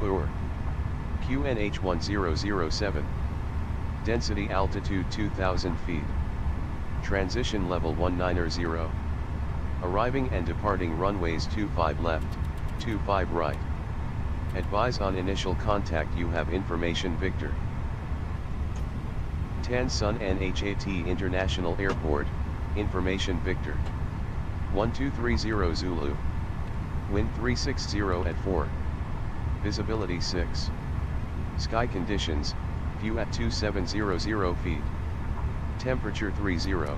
Quoc. QNH1007. Density altitude 2000 feet. Transition level 190. Arriving and departing runways 25 left, 25 right. Advise on initial contact you have information Victor. Tan Son Nhat International Airport, information Victor. 1230 Zulu. Wind 360 at 4. Visibility 6. Sky conditions, view at 2700 feet. Temperature 30.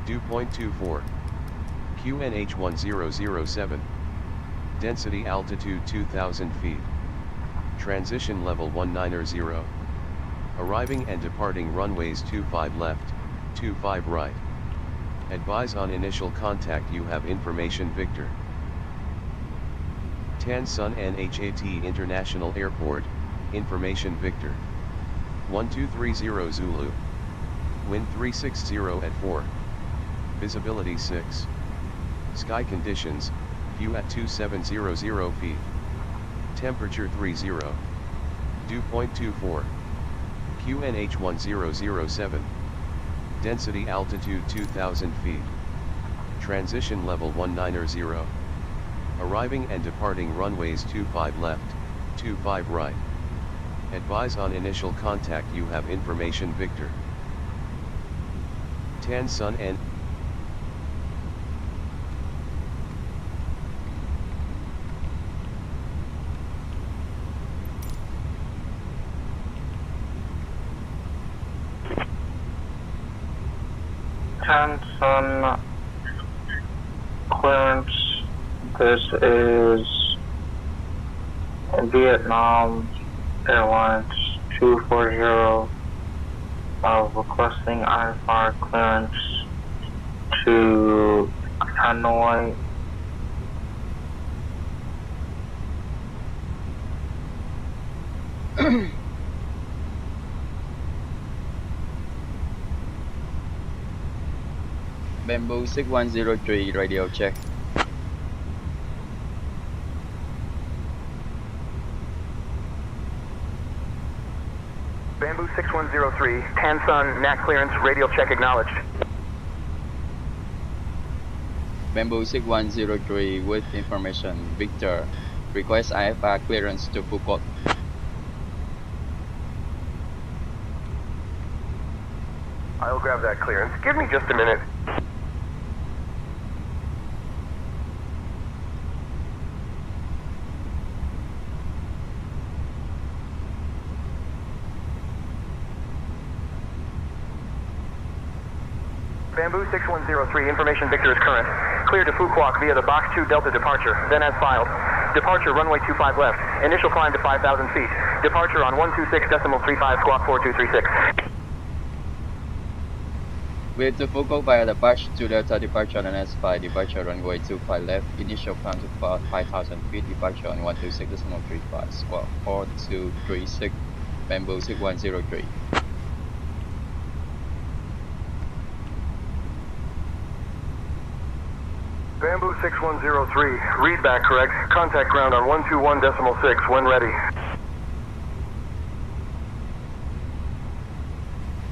Dew point 24. QNH 1007. Density altitude 2000 feet. Transition level 190. Arriving and departing runways 25 left, 25 right. Advise on initial contact you have information Victor. Tan Son Nhat International Airport, information Victor. 1230 Zulu. Wind 360 at 4. Visibility 6. Sky conditions, view at 2700 feet. Temperature 30. Dew point 24. QNH 1007. Density altitude 2000 feet. Transition level 190. Arriving and departing runways 25 left, 25 right. Advise on initial contact you have information Victor. Tan Son N. Tan Son clearance. This is Vietnam Airlines 240 requesting IFR clearance to Hanoi. Bamboo 6103 radio check. Bamboo 6103, Tan Son, Nhat clearance, radio check acknowledged. Bamboo 6103 with information Victor, request IFR clearance to Quoc. I'll grab that clearance. Give me just a minute. Bamboo 6103, information Victor is current. Clear to Quoc via the Box 2 Delta departure, then as filed. Departure runway 25 left, initial climb to 5,000 feet. Departure on 126.35 Quoc 4236. With the Quoc via the Box 2 Delta departure on S5, departure runway 25 left, initial climb to 5,000 feet, departure on 126.35 Squawk 4236, Bamboo 6103. Bamboo 6103, read back correct. Contact ground on 121.6 when ready.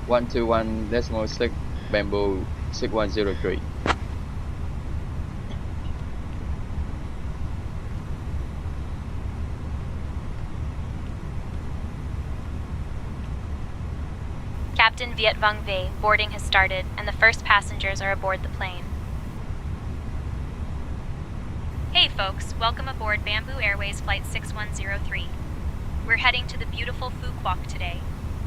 121.6, Bamboo 6103. Captain Viet Vong Ve, boarding has started and the first passengers are aboard the plane. Hey folks, welcome aboard Bamboo Airways Flight 6103. We're heading to the beautiful Quoc today.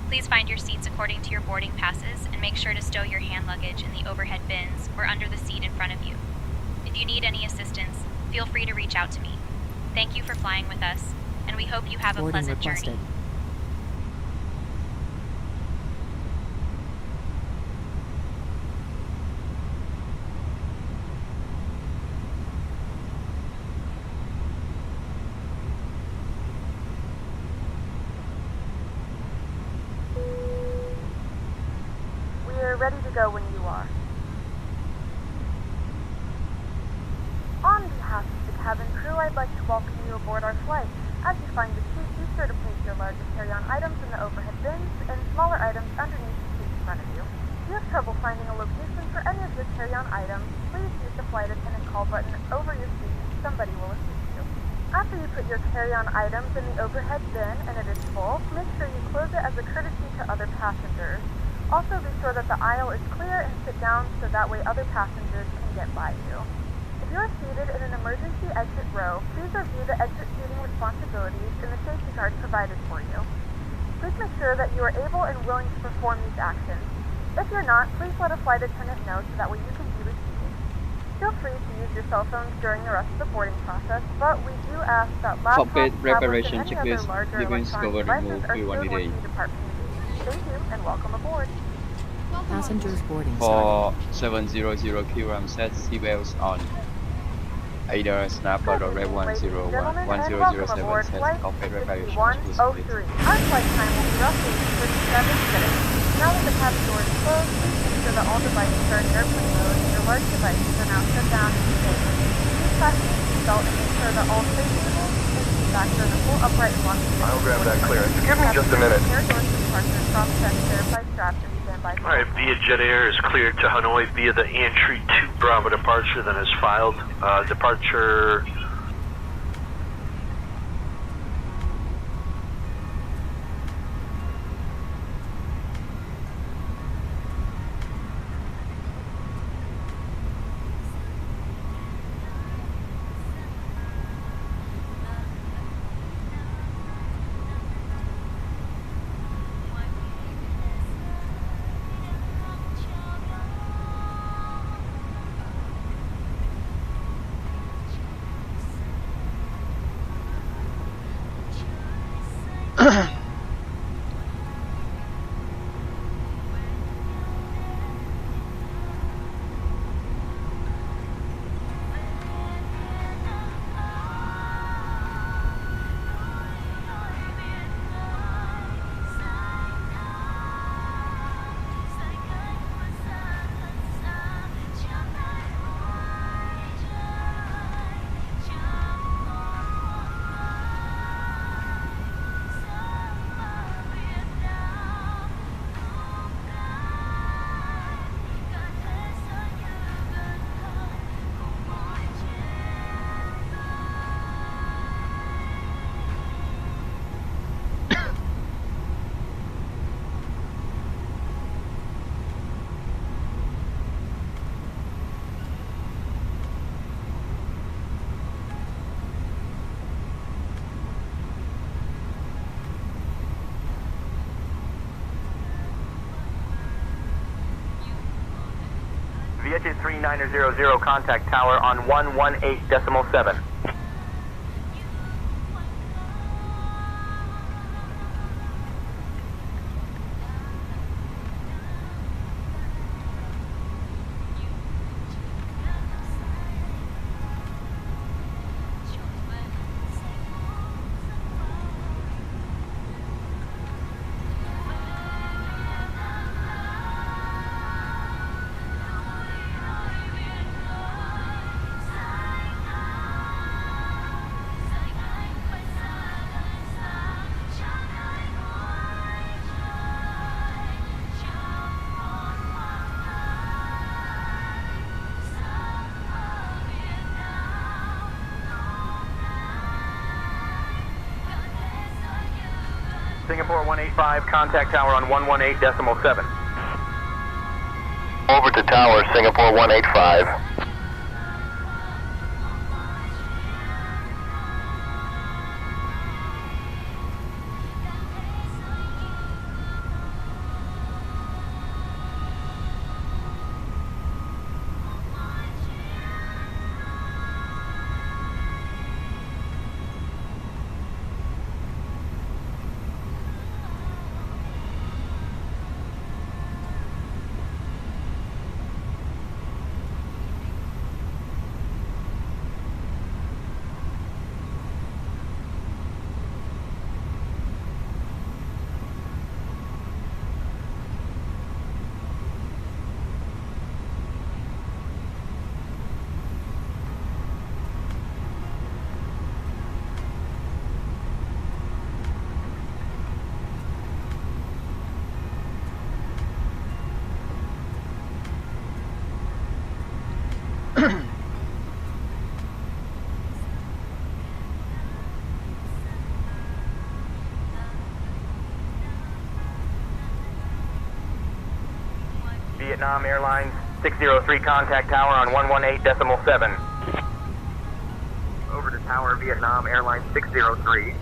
Please find your seats according to your boarding passes and make sure to stow your hand luggage in the overhead bins or under the seat in front of you. If you need any assistance, feel free to reach out to me. Thank you for flying with us, and we hope you have a pleasant journey. Ready to go when you are. On behalf of the cabin crew, I'd like to welcome you aboard our flight. As you find the seat the overhead bins and smaller items underneath the seat in front of you. If you have trouble finding a location for any of your carry-on items, please use the flight attendant call button over your seat. Somebody will assist you. After you put your carry-on items in the overhead bin and it is full, make sure you close it as a courtesy to other passengers. Also be sure that the aisle is clear and sit down so that way other passengers can get by you. If you are seated in an emergency exit row, please review the exit seating responsibilities and the safety card provided for you. Please make sure that you are able and willing to perform these actions. If you're not, please let a flight attendant know so that way you can be received. Feel free to use your cell phones during the rest of the boarding process, but we do ask that laptops, Cockpit tablets, preparation and any other checklist. larger Device electronic cover devices remove are stored once P1 you depart from the gate. Thank you and welcome aboard. Passengers boarding started. For 700 kg set seatbelts on. Either snap or red 1007 set cockpit preparation checklist. 6103. Our flight time will be roughly 37 minutes. Now that the cabin door is closed, please make sure that all devices are in airplane mode and your large devices are now shut down and safe. Please fasten your seatbelt and make sure that all tray tables and seat backs are in the full upright and locked position. I'll grab that clearance. Give me just a minute. Air doors to departure, cross check, verify straps, and stand by. Alright, via Jet Air is cleared to Hanoi via the entry 2 Bravo departure, then is filed. Departure. VHS 3900, contact tower on 118.7. Singapore 185, contact tower on 118.7. Over to tower, Singapore 185. Vietnam Airlines 603, contact tower on 118.7. Over to tower, Vietnam Airlines 603.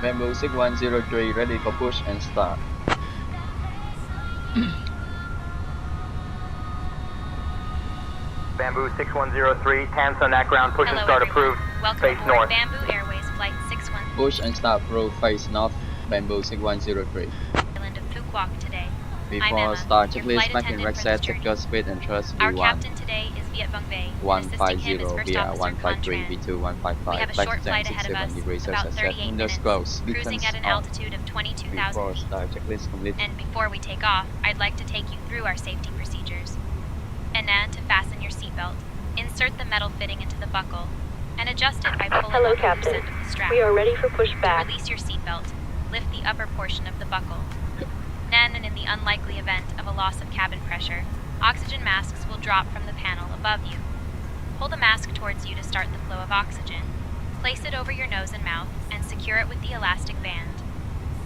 Bamboo 6103 ready for push and start. Bamboo 6103, Tanso Nhat ground, push and Hello, start everyone. approved. Welcome Face aboard north. Bamboo Airways Flight 61 Push and start approved, face north, Bamboo 6103. island of Quoc today. I'm Before Emma, start your checklist, flight making attendant for reset, this check journey. your speed and trust Our V1. captain today is Viet Vong Bay, and assisting him is 150 First via Officer 153 Con Tran. V2 We 155, have a flight short flight ahead of 67 us, degrees about Celsius, 38 windows minutes, closed, cruising beacons at an on. altitude of 22,000 Before feet. start checklist complete. And before we take off, I'd like to take you through our safety procedures. And then to fasten your seatbelt, insert the metal fitting into the buckle, and adjust it by pulling Hello, on the loose Captain. end of the strap. We are ready for To pushback. release your seatbelt, lift the upper portion of the buckle. Then, and in the unlikely event of a loss of cabin pressure, oxygen masks will drop from the panel above you. Pull the mask towards you to start the flow of oxygen. Place it over your nose and mouth, and secure it with the elastic band.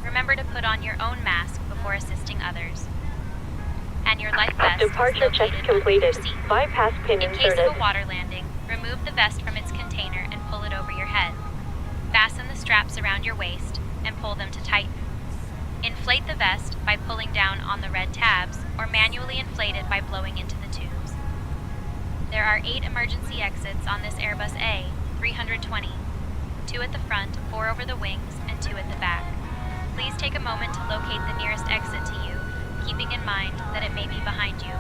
Remember to put on your own mask before assisting others. And your life vest is Departure located checks under completed. your seat. Bypass pin In case inserted. of a water landing, remove the vest from its container and pull it over your head. Fasten the straps around your waist and pull them to tighten. Inflate the vest by pulling down on the red tabs or manually inflate it by blowing into the tubes. There are 8 emergency exits on this Airbus A320, 2 at the front, 4 over the wings, and 2 at the back. Please take a moment to locate the nearest exit to you, keeping in mind that it may be behind you.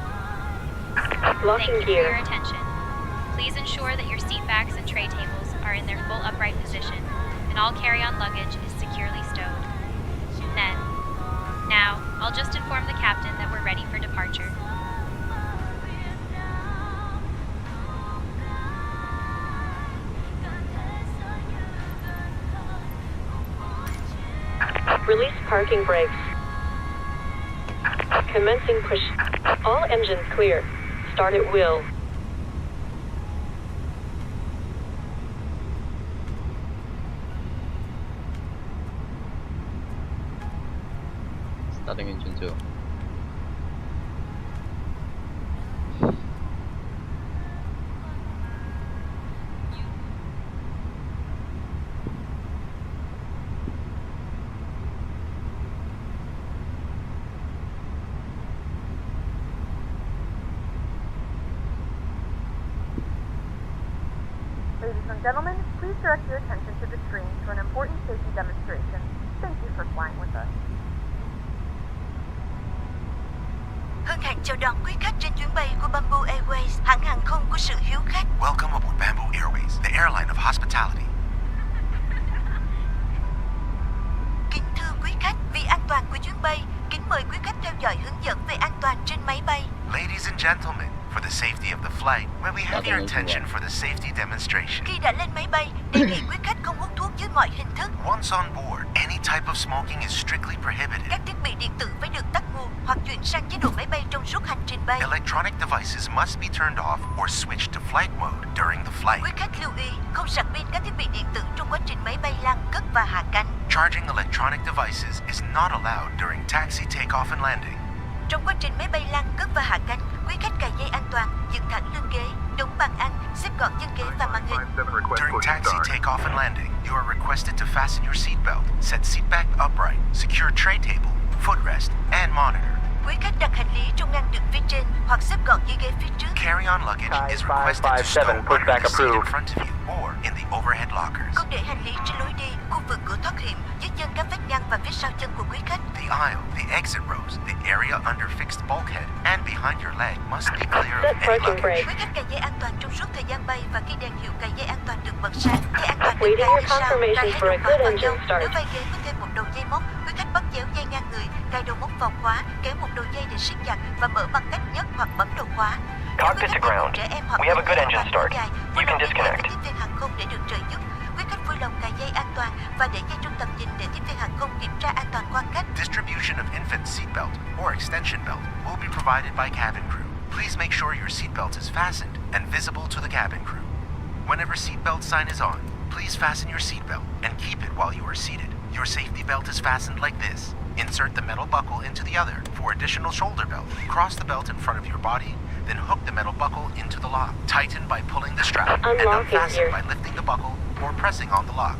Thank you Locking for your gear. attention. Please ensure that your seat backs and tray tables are in their full upright position, and all carry-on luggage is securely stowed. Then, now, I'll just inform the captain that we're ready for departure. Release parking brakes. Commencing push. All engines clear. Start at will. Starting engine 2. and gentlemen, please direct your attention to the screen for an important safety demonstration. Thank you for flying with us. Hân hạnh chào đón quý khách trên chuyến bay của Bamboo Airways, hãng hàng không của sự hiếu khách. Welcome aboard Bamboo Airways, the airline of hospitality. Kính thưa quý khách, vì an toàn của chuyến bay, kính mời quý khách theo dõi hướng dẫn về an toàn trên máy bay. Ladies and gentlemen, for the safety of the flight, may we have your attention for the safety demonstration. Khi đã lên máy bay, đề nghị quý khách không hút thuốc dưới mọi hình thức. Once on board, any type of smoking is strictly prohibited. Các thiết bị điện tử phải được tắt nguồn hoặc chuyển sang chế độ máy bay trong suốt hành trình bay. Electronic devices must be turned off or switched to flight mode during the flight. Quý khách lưu ý, không sạc pin các thiết bị điện tử trong quá trình máy bay lăn, cất và hạ cánh. Charging electronic devices is not allowed during taxi, takeoff and landing. Trong quá trình máy bay lăn, cất và hạ cánh, quý khách cài dây an toàn, dựng thẳng lưng ghế, đúng bàn ăn, xếp gọn chân ghế và màn hình. During taxi, takeoff and landing, you are requested to fasten your seatbelt, set seat back upright, secure tray table, footrest, and monitor. Quý khách đặt hành lý trong ngăn đựng phía trên hoặc xếp gọn dưới ghế phía trước. Carry-on luggage is requested to stow under the seat in front of you or in the overhead lockers. Không để hành lý trên lối đi, khu vực cửa thoát hiểm, dưới chân các vách ngăn và phía sau chân của quý khách. The aisle, the exit rows, the area under fixed bulkhead, and behind your leg must be clear of any luggage. Quý khách cài dây an toàn trong suốt thời gian bay và khi đèn hiệu cài dây an toàn được bật sáng, dây an toàn được cài phía sau, cài hết đầu khóa vào nhau. Nếu vai ghế có thêm một đầu dây móc, quý khách bắt chéo dây ngang người, cài đầu móc vào khóa, kéo một đầu dây để siết chặt và mở bằng cách nhấc hoặc bấm đầu khóa. Cockpit to ground. We have a good engine start. You can disconnect. Tiếp viên hàng không để được trợ giúp. Quý khách vui lòng cài dây an toàn và để dây trong tầm nhìn để tiếp viên hàng không kiểm tra an toàn quan khách. Distribution of infant seatbelt or extension belt will be provided by cabin crew. Please make sure your seatbelt is fastened and visible to the cabin crew. Whenever seatbelt sign is on, please fasten your seatbelt and keep it while you are seated. Your safety belt is fastened like this. Insert the metal buckle into the other for additional shoulder belt. Cross the belt in front of your body, then hook the metal buckle into the lock. Tighten by pulling the strap and unfasten by lifting the buckle or pressing on the lock.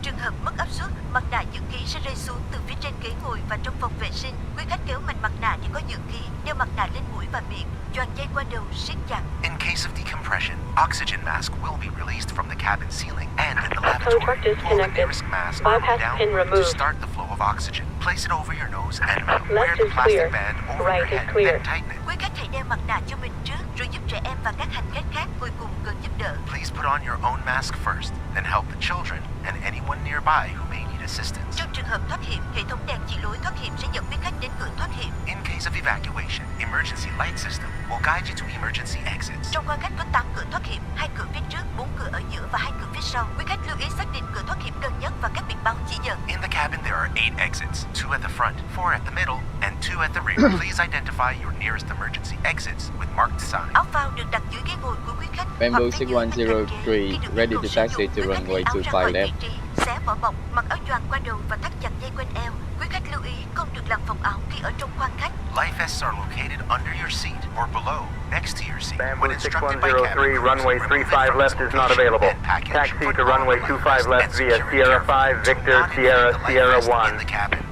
Trường hợp mất áp suất, mặt nạ dưỡng khí sẽ rơi xuống từ phía trên ghế ngồi và trong phòng vệ sinh. Quý khách kéo mạnh mặt nạ để có dưỡng khí, đeo mặt nạ lên mũi và miệng, choàng dây qua đầu, siết chặt. In case of decompression, oxygen mask will be released from the cabin ceiling and in the lavatory. Pull the nearest mask up and down to start the flow of oxygen. Place it over your nose and mouth. Wear the plastic band over your head and tighten it. Quý khách hãy đeo mặt nạ cho mình trước, rồi giúp trẻ em và các hành khách khác ngồi cùng cần giúp đỡ. Please put on your own mask first, then help the children and anyone nearby who may need assistance. Trong trường hợp thoát hiểm, hệ thống đèn chỉ lối thoát hiểm sẽ dẫn quý khách đến cửa thoát hiểm. In case of evacuation, emergency light system will guide you to emergency exits. Trong khoang khách có 8 cửa thoát hiểm, 2 cửa phía trước, 4 cửa ở giữa và 2 cửa phía sau. Quý khách lưu ý xác định cửa thoát hiểm gần nhất và các biển báo chỉ dẫn. In the cabin there are 8 exits, 2 at the front, 4 at the middle, and 2 at the rear. Please identify your nearest emergency exits with marked signs. Áo phao được đặt dưới ghế ngồi của quý khách. Bamboo 6103, ready to taxi to runway 25 left. Xé vỏ bọc, mặc áo choàng qua đầu và thắt chặt dây quanh eo. Quý khách lưu ý không được làm phồng áo khi ở trong khoang khách. Life vests are located under your seat or below, next to your seat. Bamboo 6103, runway 35 left is not available. Taxi to runway 25 left via Sierra 5, Victor, Sierra, Sierra 1.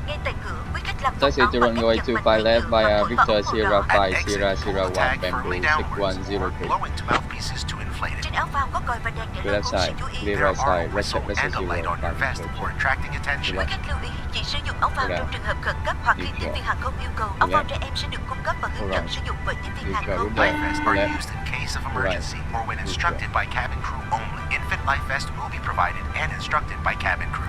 Ngay tại cửa, quý khách làm Taxi to runway 25 left via Victor, Sierra 5, Sierra, Sierra 1, Bamboo 6103. Trên áo phao có còi và đèn để Left side, clear right side, right check, and a light on your vest for attracting attention. Quý khách lưu ý chỉ sử dụng áo phao trong trường hợp khẩn cấp hoặc khi tiếp viên hàng không yêu cầu. Áo phao trẻ em sẽ được cung cấp và hướng dẫn sử dụng bởi tiếp viên hàng không. Life vests are used in case of emergency or when instructed by cabin crew only. Infant life vest will be provided and instructed by cabin crews.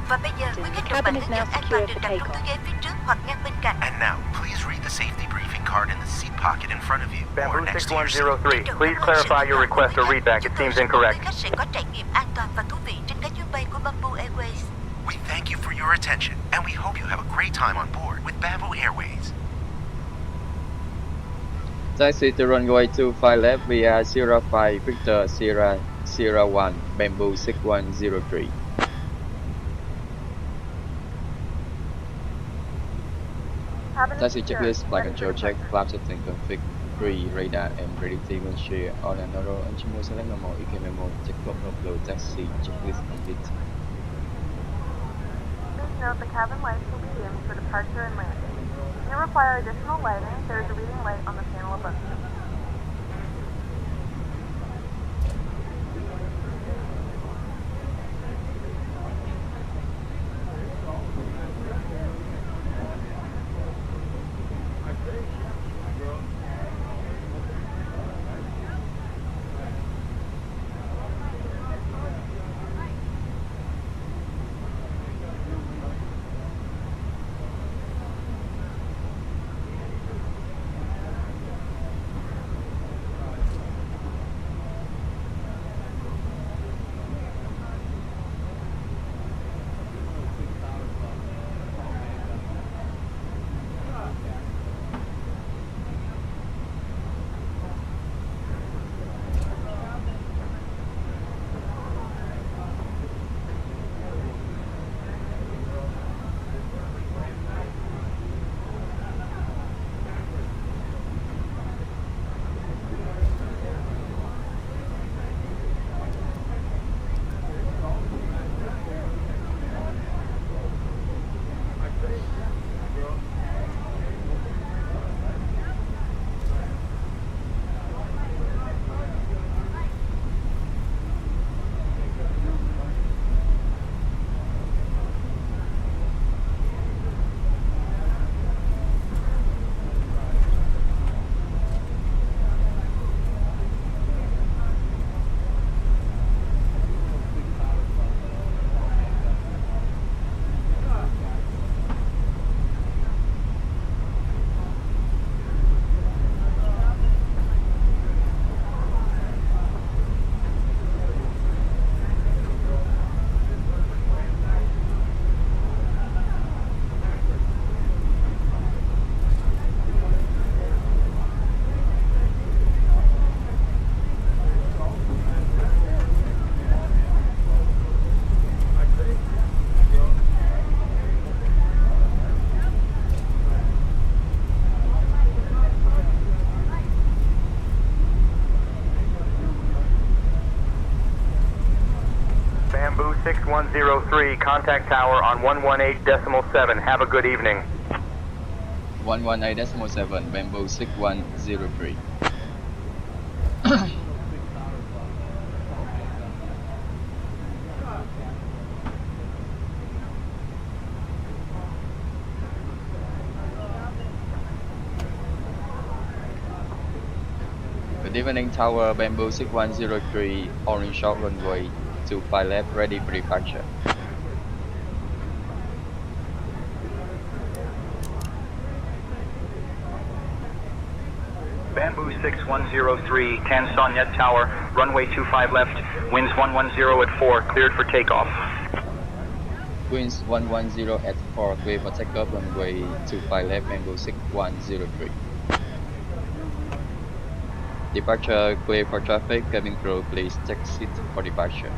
Và bây giờ, quý khách được bản hướng dẫn an toàn được đặt trong túi ghế phía trước hoặc ngang bên cạnh. And now, please read the safety briefing card in the seat pocket in front of you or Bamboo next to your seat. 6103, please clarify your request or readback. It seems incorrect. Quý khách sẽ có trải nghiệm an toàn và thú vị trên các chuyến bay của Bamboo Airways. We thank you for your attention and we hope you have a great time on board with Bamboo Airways. Taxi to runway 25 left via Sierra 5, Victor, Sierra, Sierra 1, Bamboo 6103. Taxi checklist, flight control check, flap setting config, 3, radar and predictive share on a narrow engine select normal, EK memo, check clock upload, taxi checklist complete. Please note the cabin lights will be dimmed for departure and landing. If you require additional lighting, there is a reading light on the panel above you. 6103, contact tower on 118.7. Have a good evening. 118.7, Bamboo 6103. Good evening, tower, Bamboo 6103, orange short runway 25 left, ready for departure. Bamboo 6103, Tan Son Nhat Tower, runway 25 left, winds 110 at 4, cleared for takeoff. Winds 110 at 4, clear for takeoff, runway 25 left, Bamboo 6103. Departure clear for traffic, cabin crew please take seat for departure.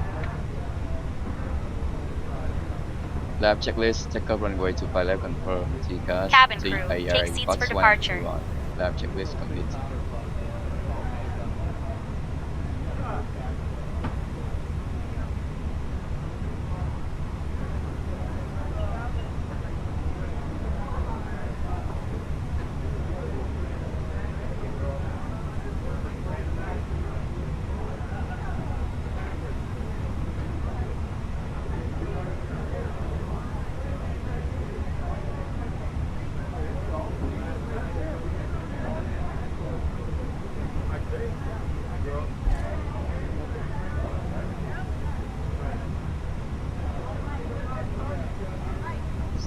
Lab checklist, takeoff runway 25 left confirm, TCAS, Cabin crew, take seats for departure. Lab checklist complete.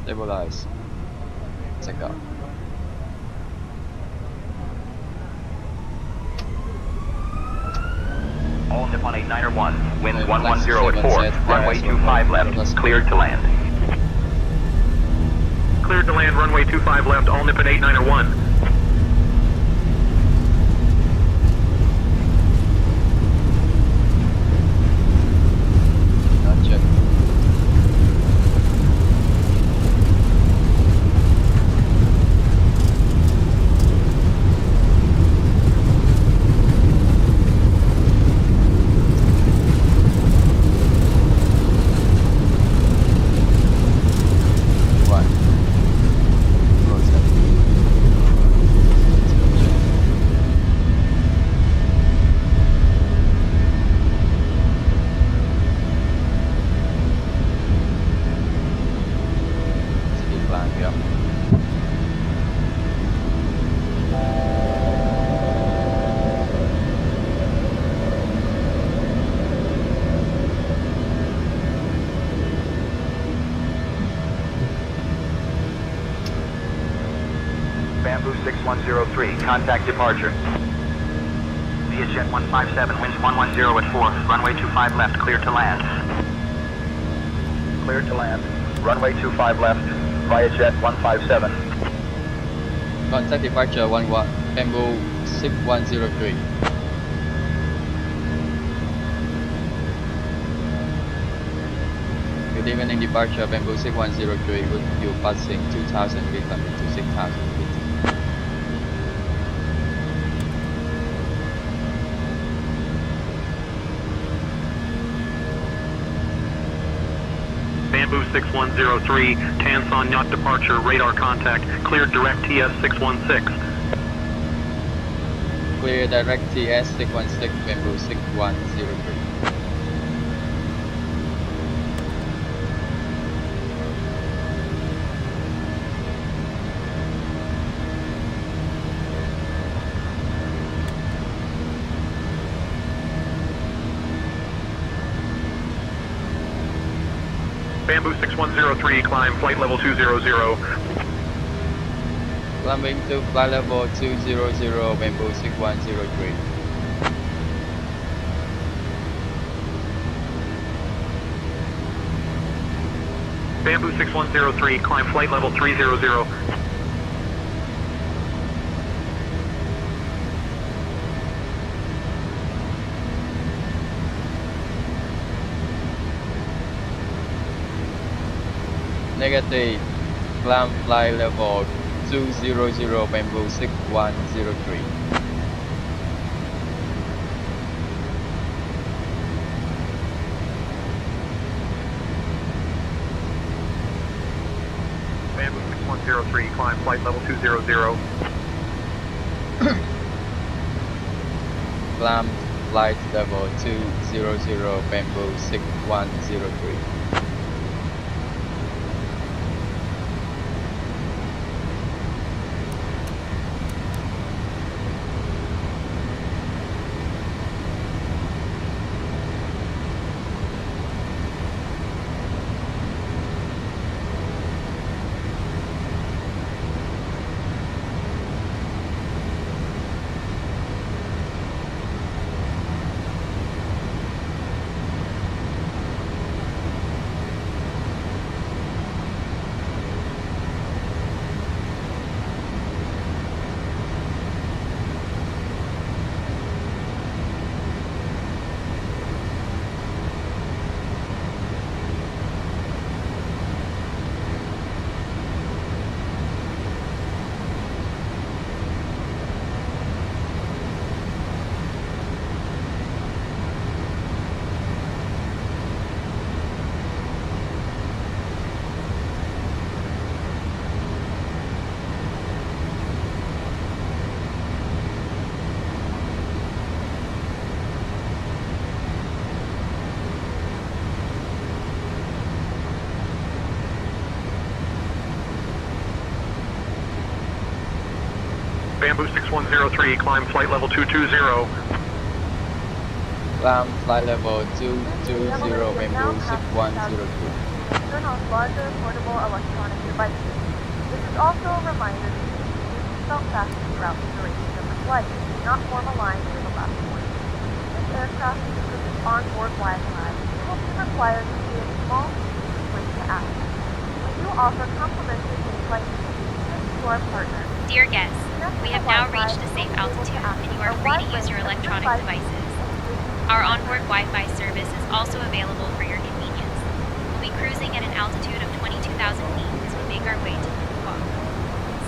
Stabilize. Take off. All Nippon 89er 1, winds 110 at 4, runway 25 left, cleared to land. Cleared to land, runway 25 left, all Nippon 89er 1. Bamboo 6103, contact departure. Via Jet 157, winds 110 at 4, runway 25 left, cleared to land. Cleared to land, runway 25 left, via Jet 157. Contact departure 11, Bamboo 6103. Good evening, departure Bamboo 6103 with you passing 2,000 feet coming to 6,000 feet. Bamboo 6103, Tan Son Nhat departure, radar contact, cleared direct TS 616. Clear direct TS 616, Bamboo 6103. Bamboo 6103, climb flight level 200. Climbing to flight level 200, Bamboo 6103. Bamboo 6103, climb flight level 300. Negative, climb flight level 200, Bamboo 6103. 6103, climb flight level 200. Climb flight level 200, Bamboo 6103. Bamboo 6103, climb flight level 220. Climb flight level 220, Bamboo 6102. Turn off larger portable electronic devices. This is also a reminder to keep your seatbelt fastened throughout the duration of the flight. Do not form a line near the last point. This aircraft uses onboard Wi-Fi. You will be required to pay a small fee to switch to access. We do offer complimentary in-flight communications to our partners. Dear guests, we have now reached a safe altitude and you are free to use your electronic devices. Our onboard Wi-Fi service is also available for your convenience. We'll be cruising at an altitude of 22,000 feet as we make our way to Quoc.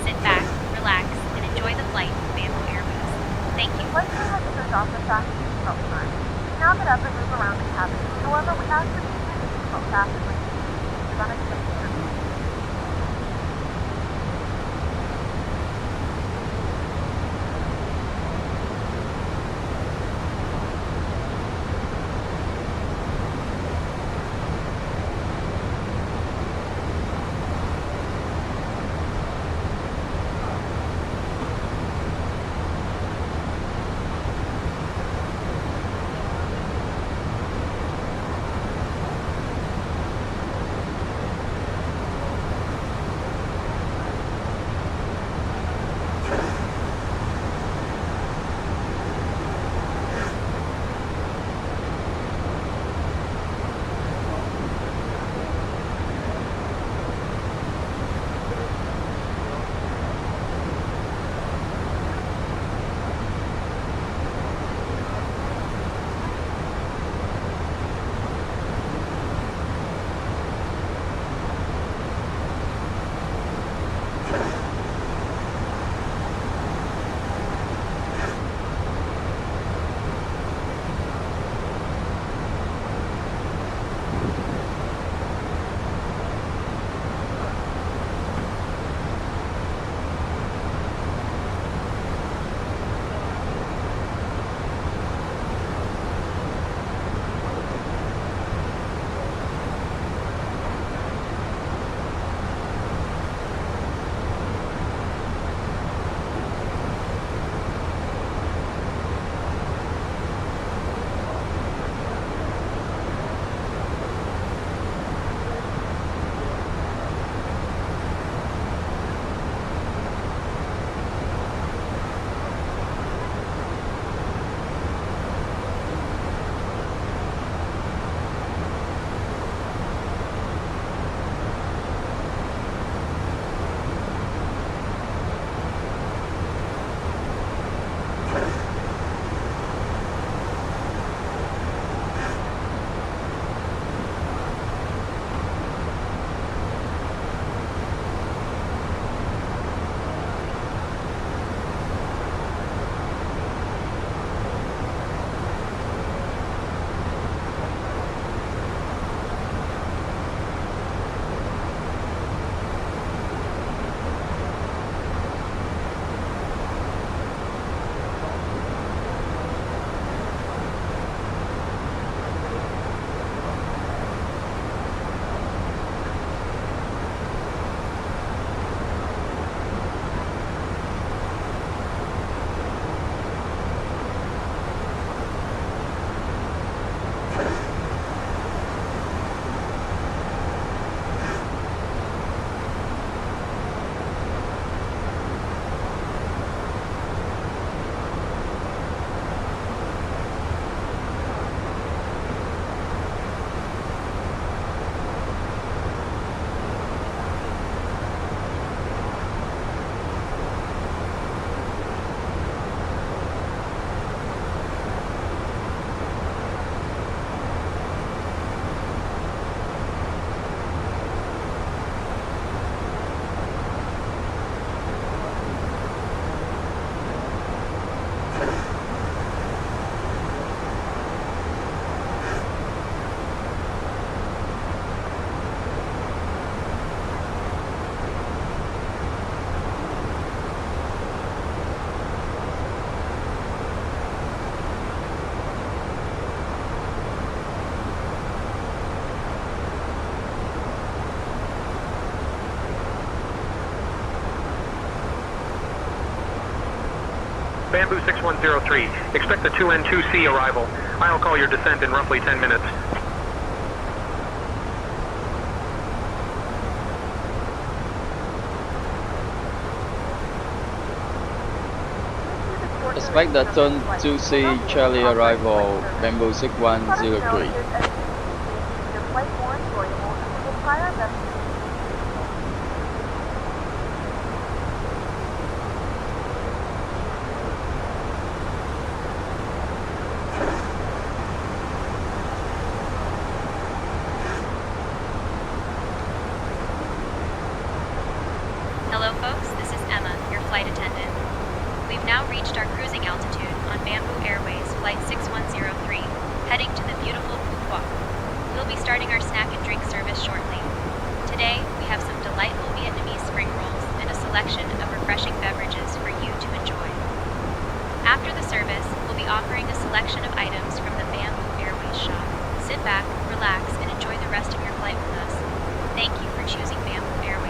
Sit back, relax, and enjoy the flight with Bamboo Airways. Thank you. Flight crew has turned off the fast seatbelt sign. You can now get up and move around the cabin. However, we ask that you keep your seatbelt fastened when you leave unexpected circumstances. Bamboo 6103. Expect the 2N2C arrival. I'll call your descent in roughly 10 minutes. Expect the turn 2C Charlie arrival, Bamboo 6103. Your flight more enjoyable, and we will try our best to Hello folks, this is Emma, your flight attendant. We've now reached our cruising altitude on Bamboo Airways Flight 6103, heading to the beautiful Quoc. We'll be starting our snack and drink service shortly. Today, we have some delightful Vietnamese spring rolls and a selection of refreshing beverages for you to enjoy. After the service, we'll be offering a selection of items from the Bamboo Airways shop. Sit back, relax, and enjoy the rest of your flight with us. Thank you for choosing Bamboo Airways.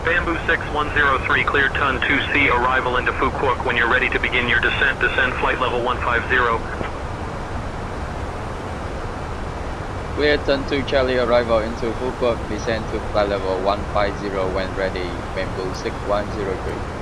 Bamboo 6103, clear ton 2C, arrival into Quoc. When you're ready to begin your descent, descend flight level 150. Clear turn 2 Charlie, arrival into Quoc, descend to flight level 150 when ready, Bamboo 6103.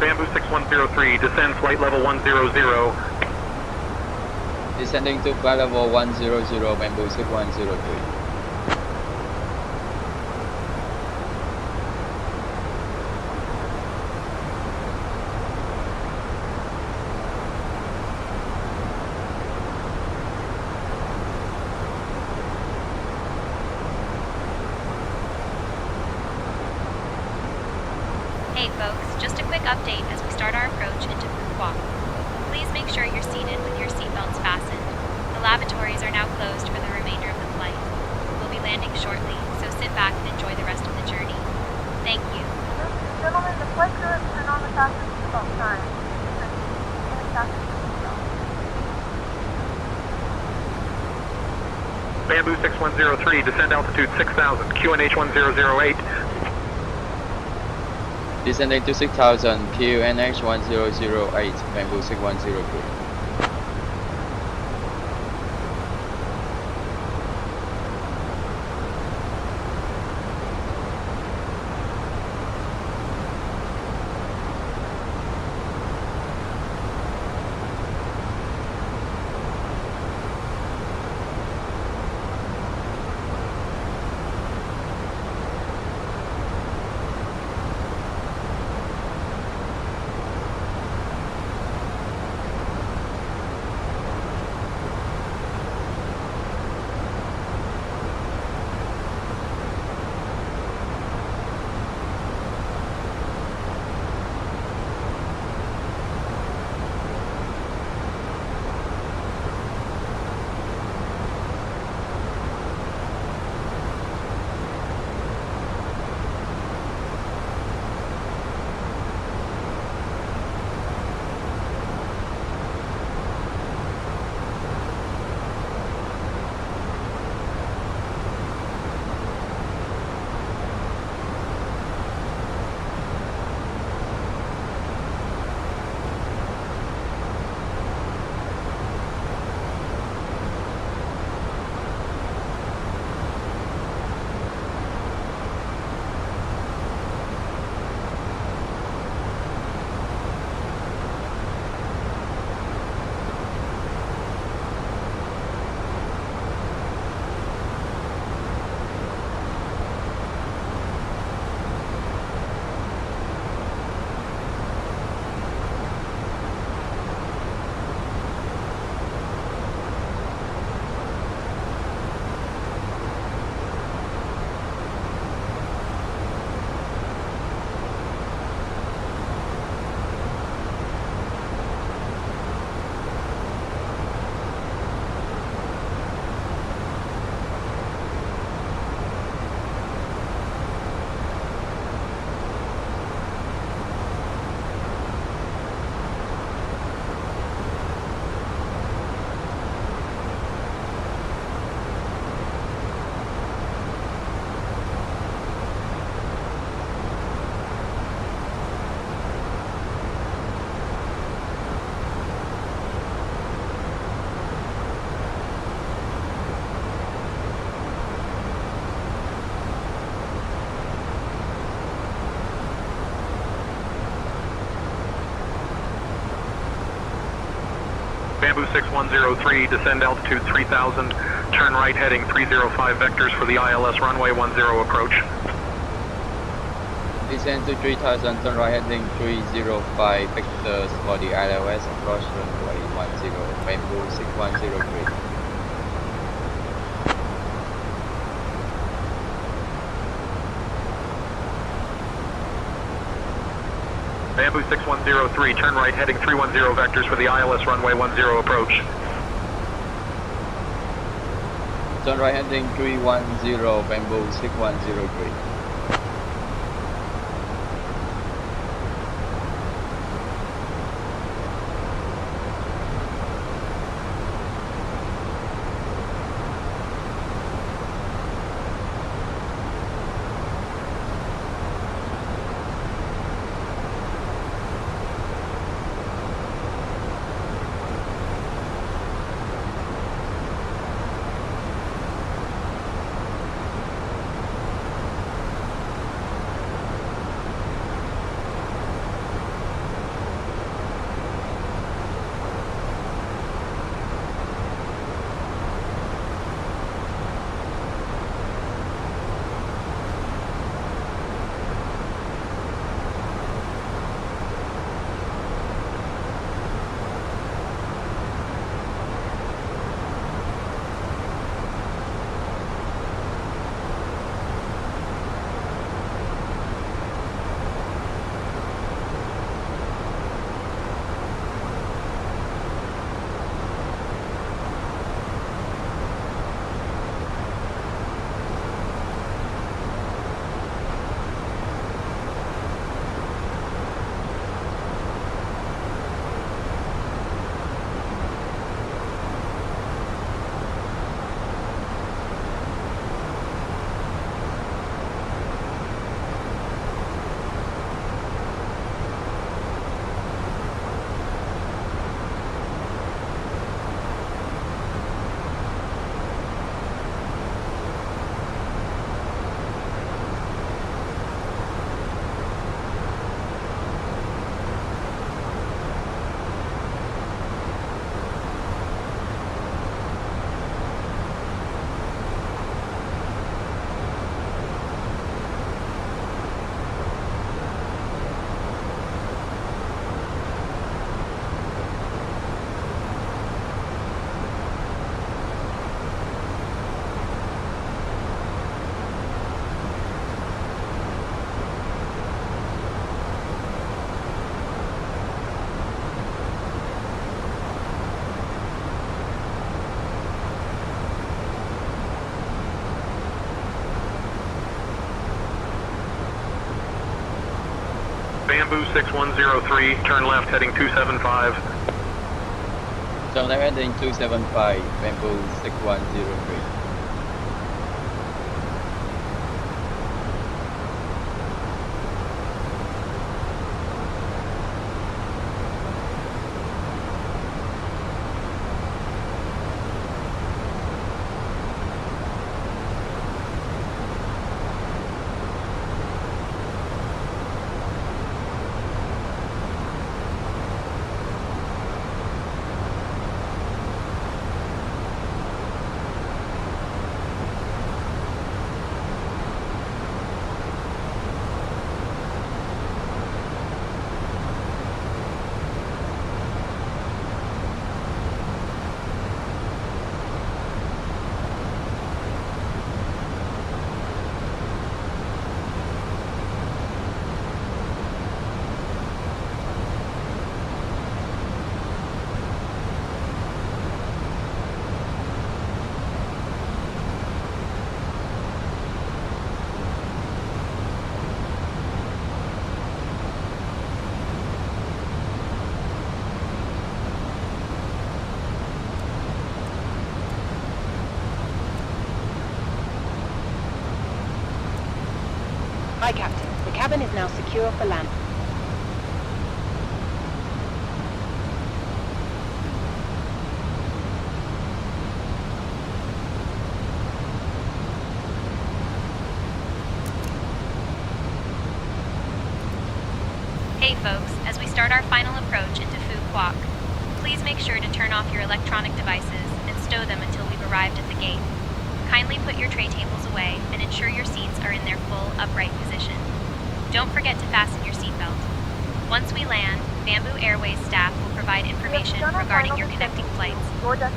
Bamboo 6103, descend flight level 100. Descending to flight level 100, Bamboo 6103. Hey folks, just a quick update as we start our approach into Quoc. Please make sure you're seated with your seatbelts fastened. The lavatories are now closed for the remainder of the flight. We'll be landing shortly, so sit back and enjoy the rest of the journey. Thank you. Ladies and gentlemen, the flight crew has turned on the fasten seatbelt sign. Please fasten your seatbelt. Bamboo 6103, descend altitude 6000, QNH 1008. Descending to 6000, QNH 1008, Bamboo 6103. Bamboo 6103, descend altitude 3000, turn right heading 305 vectors for the ILS runway 10 approach. Descend to 3000, turn right heading 305 vectors for the ILS approach runway 10, Bamboo 6103. Bamboo 6103, turn right heading 310 vectors for the ILS runway 10 approach. Turn right heading 310, Bamboo 6103. Bamboo 6103, turn left heading 275. Turn left heading 275, Bamboo 6103. Hi, Captain. The cabin is now secure for land. Hey folks, as we start our final approach into Quoc, Please make sure to turn off your electronic devices and stow them until we've arrived at the gate. Kindly put your tray tables away and ensure your seats are in their full upright position. Don't forget to fasten your seatbelt. Once we land, Bamboo Airways staff will provide information regarding your connecting flights.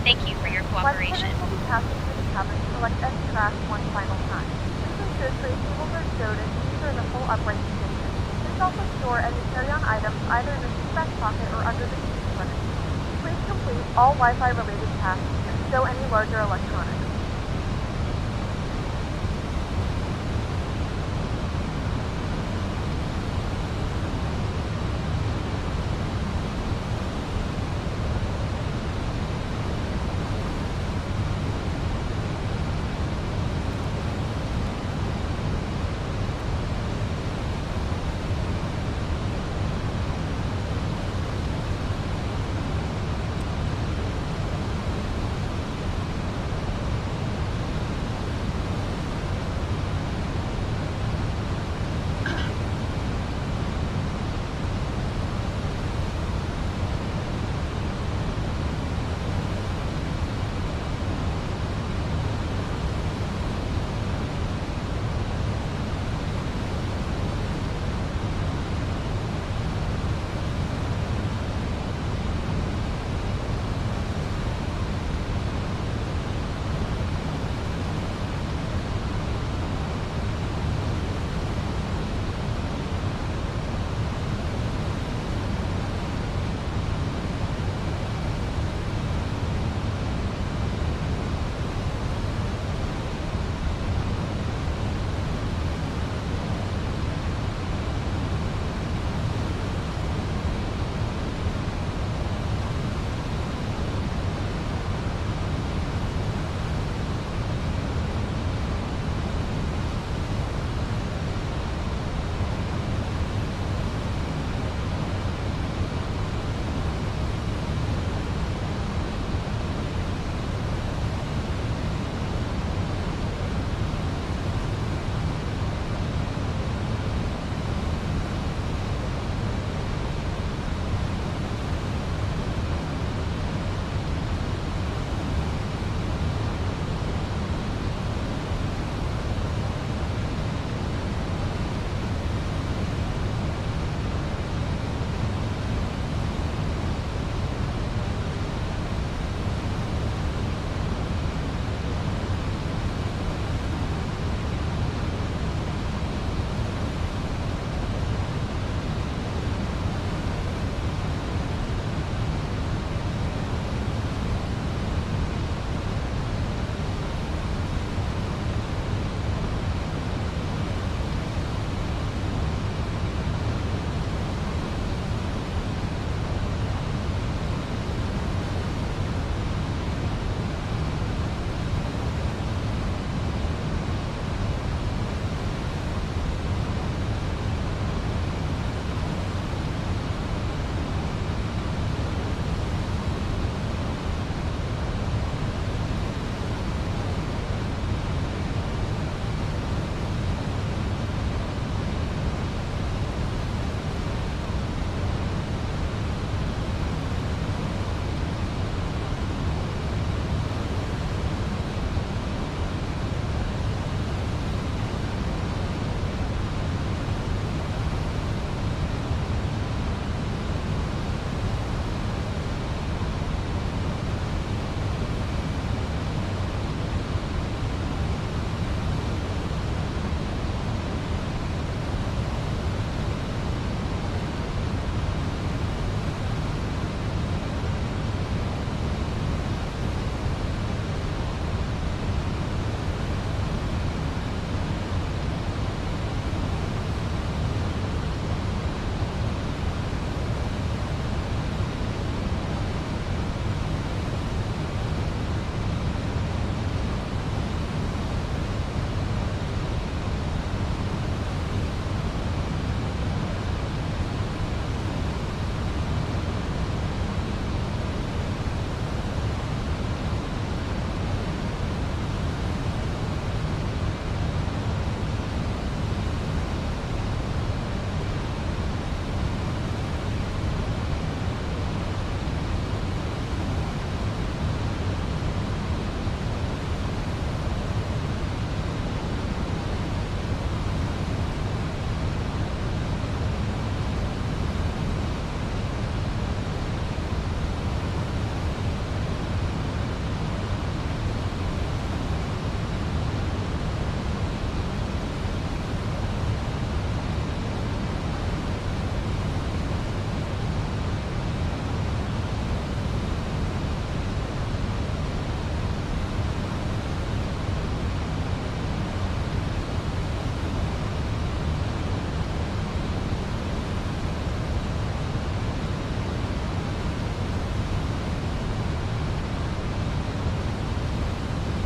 Thank you for your cooperation. Flight attendants will be passing through the cabin to collect any trash one final time. Please ensure tray tables are stowed and seats are in a full upright position. Please also store any carry-on items either in the seat back pocket or under the seat in front of you. Please complete all Wi-Fi related tasks and stow any larger electronics.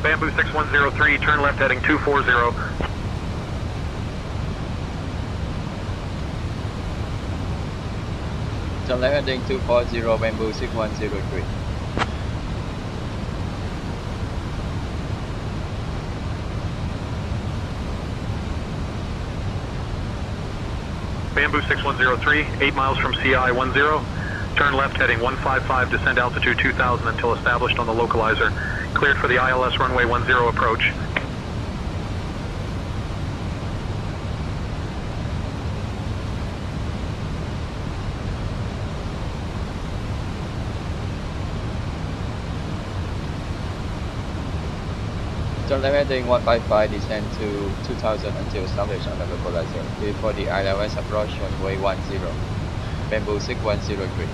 Bamboo 6103, turn left heading 240. Turn left heading 240, Bamboo 6103. Bamboo 6103, 8 miles from CI 10. Turn left heading 155, descend altitude 2000 until established on the localizer. Cleared for the ILS runway 10 approach. Turn left heading 155, descend to 2000 until established on the localizer. Clear for the ILS approach runway 10. Bamboo 6103.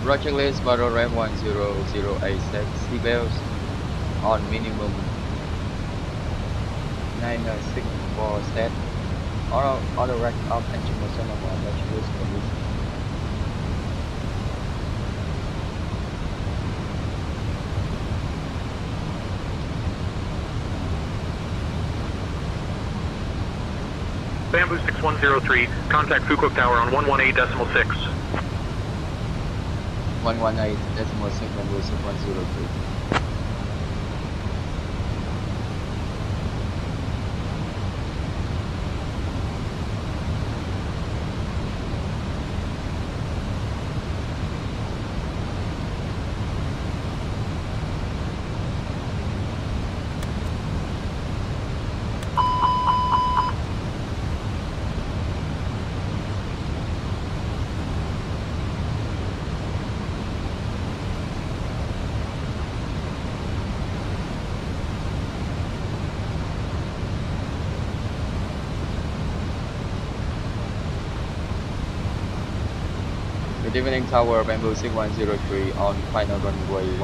Approaching list Barrow Ramp 10086, seatbelts on minimum 964 set. Auto rack up engine motion of approaching list condition. Bamboo 6103, contact Quoc Tower on 118.6. 118.6, Bamboo 6103. Good evening, Tower, Bamboo 6103 on final runway 10.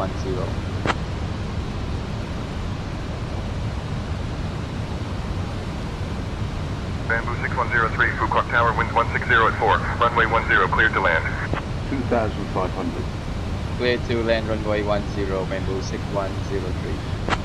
Bamboo 6103, Quoc Tower, wind 160 at 4, runway 10, cleared to land. 2,500. Clear to land runway 10, Bamboo 6103.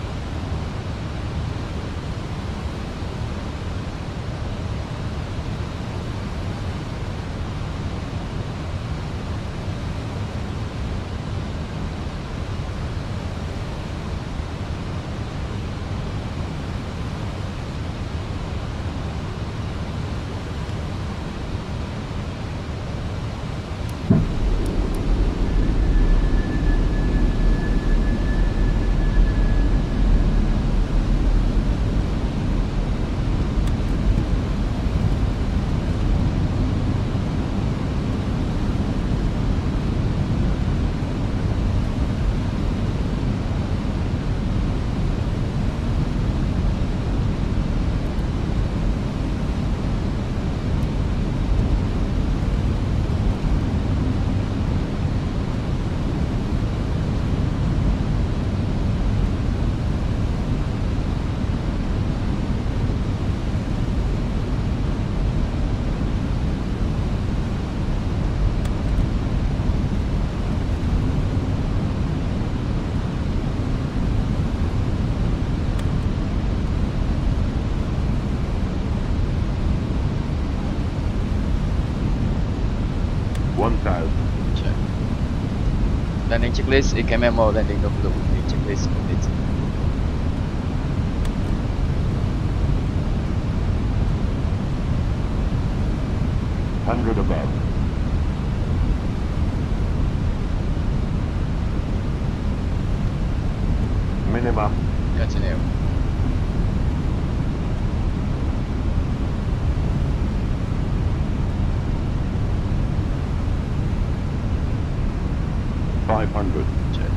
1000. Check. Landing checklist, EKMMO, landing of blue. Checklist complete. 100 above. Minimum. Continue. $500. Check.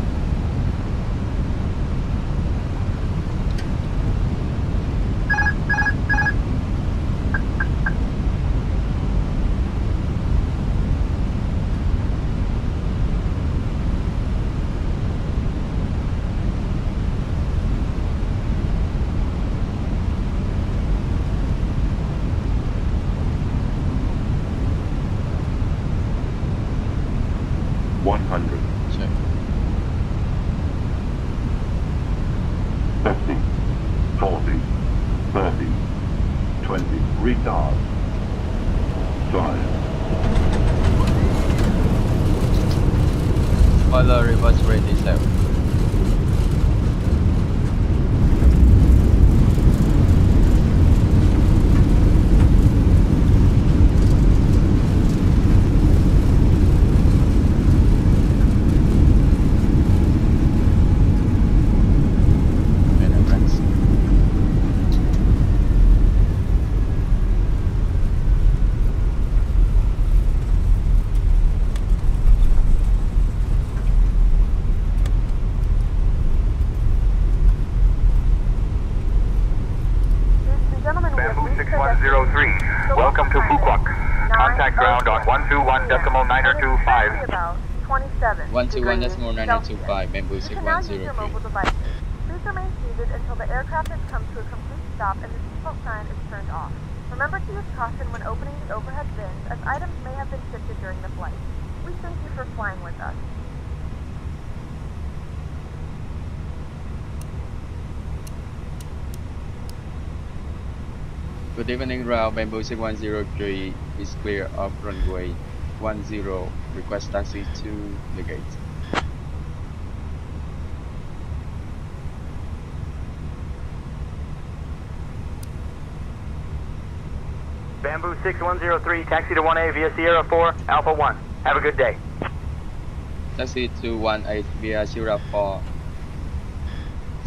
Check. 50, 40, 30, 20, retard. 5, Spoiler reverse ready 7. Bamboo 6103, welcome to Quoc. Contact ground on 121.925. About 27 121.925, Bamboo You can now use your 6103. mobile devices. Please remain seated until the aircraft has come to a complete stop and the seatbelt sign is turned off. Remember to use caution when opening the overhead bins, as items may have been shifted during the flight. We thank you for flying with us. Good evening, route Bamboo 6103 is clear of runway 10. Request taxi to the gate. Bamboo 6103, taxi to 1A via Sierra 4, Alpha 1. Have a good day. Taxi to 18 via Sierra 4,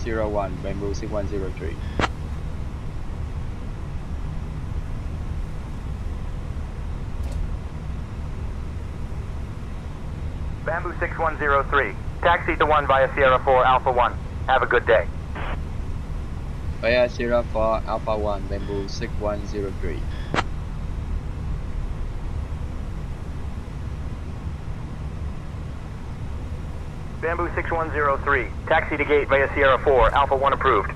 01, Bamboo 6103. Bamboo 6103, taxi to 1 via Sierra 4, Alpha 1. Have a good day. Via Sierra 4, Alpha 1, Bamboo 6103. Bamboo 6103, taxi to gate via Sierra 4, Alpha 1 approved.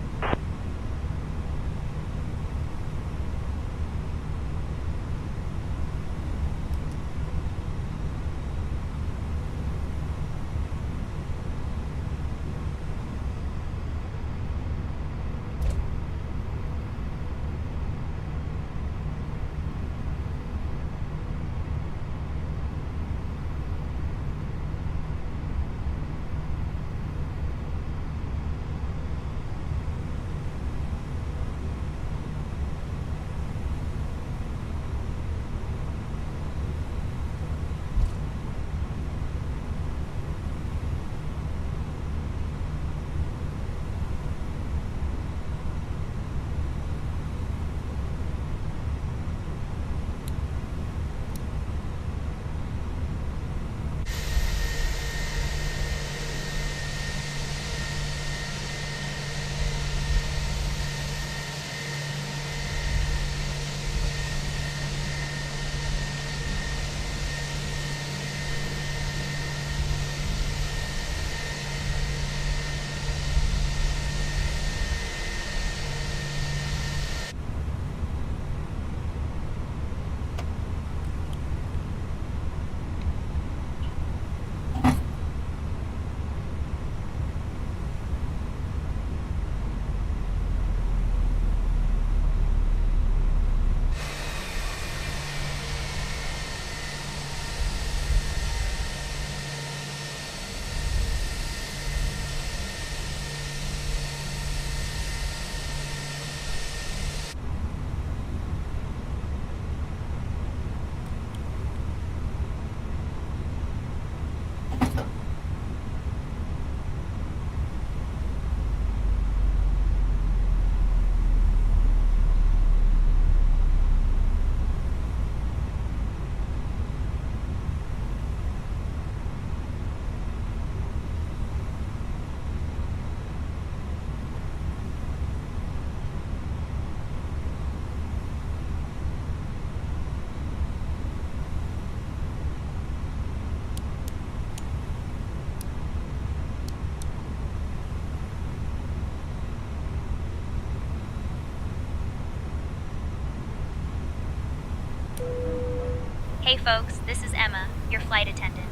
Hey folks, this is Emma, your flight attendant.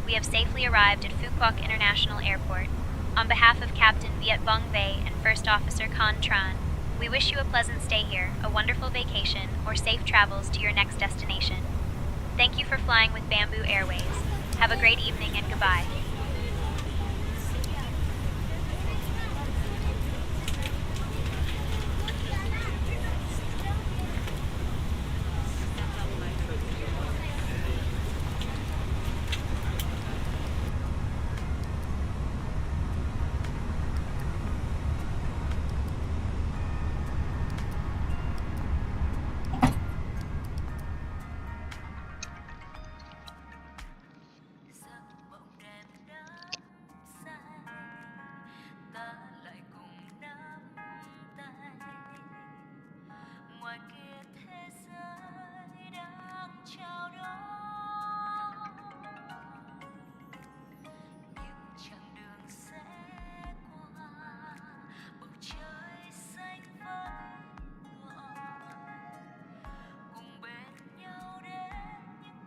We have safely arrived at Phu Quoc International Airport. On behalf of Captain Viet Bong Vey and First Officer Con Tran, we wish you a pleasant stay here, a wonderful vacation, or safe travels to your next destination. Thank you for flying with Bamboo Airways. Have a great evening and goodbye.